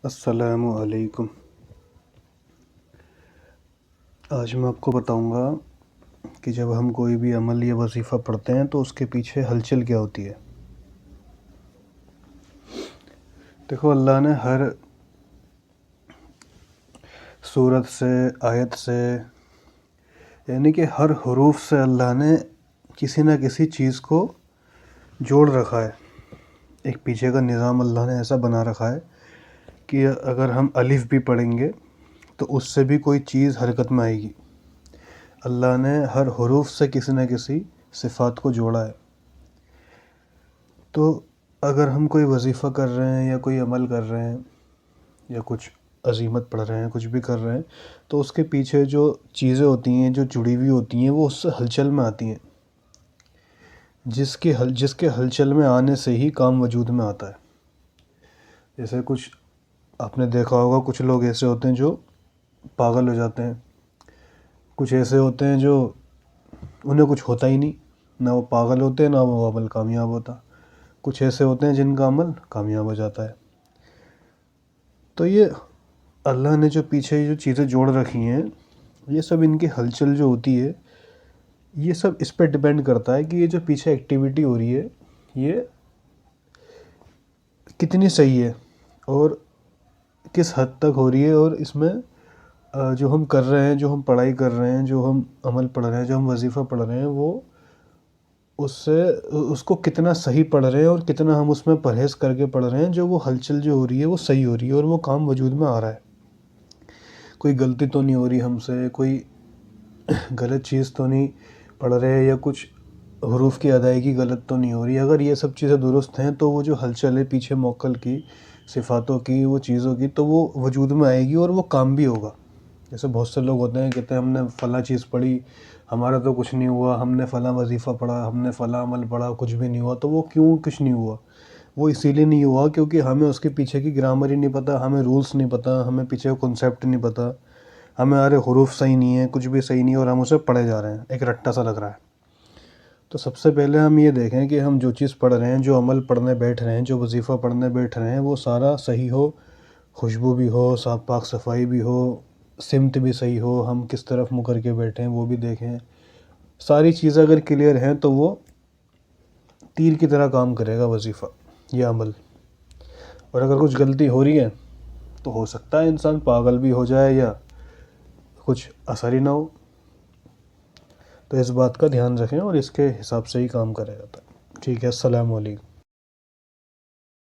السلام علیکم۔ آج میں آپ کو بتاؤں گا کہ جب ہم کوئی بھی عمل یا وظیفہ پڑھتے ہیں تو اس کے پیچھے ہلچل کیا ہوتی ہے۔ دیکھو، اللہ نے ہر صورت سے، آیت سے، یعنی کہ ہر حروف سے اللہ نے کسی نہ کسی چیز کو جوڑ رکھا ہے۔ ایک پیچھے کا نظام اللہ نے ایسا بنا رکھا ہے کہ اگر ہم الف بھی پڑھیں گے تو اس سے بھی کوئی چیز حرکت میں آئے گی۔ اللہ نے ہر حروف سے کسی نہ کسی صفات کو جوڑا ہے۔ تو اگر ہم کوئی وظیفہ کر رہے ہیں یا کوئی عمل کر رہے ہیں یا کچھ عزیمت پڑھ رہے ہیں، کچھ بھی کر رہے ہیں، تو اس کے پیچھے جو چیزیں ہوتی ہیں، جو جڑی ہوئی ہوتی ہیں، وہ اس سے ہلچل میں آتی ہیں، جس کے ہلچل میں آنے سے ہی کام وجود میں آتا ہے۔ جیسے کچھ آپ نے دیکھا ہوگا، کچھ لوگ ایسے ہوتے ہیں جو پاگل ہو جاتے ہیں، کچھ ایسے ہوتے ہیں جو انہیں کچھ ہوتا ہی نہیں، نہ وہ پاگل ہوتے ہیں نہ وہ عمل کامیاب ہوتا، کچھ ایسے ہوتے ہیں جن کا عمل کامیاب ہو جاتا ہے۔ تو یہ اللہ نے جو پیچھے جو چیزیں جوڑ رکھی ہیں، یہ سب ان کی ہلچل جو ہوتی ہے، یہ سب اس پہ ڈیپینڈ کرتا ہے کہ یہ جو پیچھے ایکٹیویٹی ہو رہی ہے یہ کتنی صحیح ہے اور کس حد تک ہو رہی ہے، اور اس میں جو ہم کر رہے ہیں، جو ہم پڑھائی کر رہے ہیں، جو ہم عمل پڑھ رہے ہیں، جو ہم وظیفہ پڑھ رہے ہیں، وہ اس کو کتنا صحیح پڑھ رہے ہیں اور کتنا ہم اس میں پرہیز کر کے پڑھ رہے ہیں، جو وہ ہلچل جو ہو رہی ہے وہ صحیح ہو رہی ہے اور وہ کام وجود میں آ رہا ہے۔ کوئی غلطی تو نہیں ہو رہی ہم سے، کوئی غلط چیز تو نہیں پڑھ رہے، یا کچھ حروف کی ادائیگی غلط تو نہیں ہو رہی۔ اگر یہ سب چیزیں درست ہیں تو وہ جو ہلچل ہے پیچھے موکل کی، صفاتوں کی، وہ چیزوں کی، تو وہ وجود میں آئے گی اور وہ کام بھی ہوگا۔ جیسے بہت سے لوگ ہوتے ہیں، کہتے ہیں ہم نے فلاں چیز پڑھی، ہمارا تو کچھ نہیں ہوا، ہم نے فلاں وظیفہ پڑھا، ہم نے فلاں عمل پڑھا، کچھ بھی نہیں ہوا۔ تو وہ کیوں کچھ نہیں ہوا؟ وہ اسی لیے نہیں ہوا کیونکہ ہمیں اس کے پیچھے کی گرامر ہی نہیں پتہ، ہمیں رولس نہیں پتہ، ہمیں پیچھے کنسیپٹ نہیں پتہ، ہمیں حروف صحیح نہیں ہیں، کچھ بھی صحیح نہیں ہے، اور ہم اسے پڑھے جا رہے ہیں، ایک رٹا سا لگ رہا ہے۔ تو سب سے پہلے ہم یہ دیکھیں کہ ہم جو چیز پڑھ رہے ہیں، جو عمل پڑھنے بیٹھ رہے ہیں، جو وظیفہ پڑھنے بیٹھ رہے ہیں، وہ سارا صحیح ہو، خوشبو بھی ہو، صاف پاک صفائی بھی ہو، سمت بھی صحیح ہو، ہم کس طرف منہ کر کے بیٹھے ہیں وہ بھی دیکھیں۔ ساری چیزیں اگر کلیئر ہیں تو وہ تیر کی طرح کام کرے گا وظیفہ یا عمل۔ اور اگر کچھ غلطی ہو رہی ہے تو ہو سکتا ہے انسان پاگل بھی ہو جائے یا کچھ اثر ہی نہ ہو۔ تو اس بات کا دھیان رکھیں اور اس کے حساب سے ہی کام کرے گا۔ ٹھیک ہے، السلام علیکم۔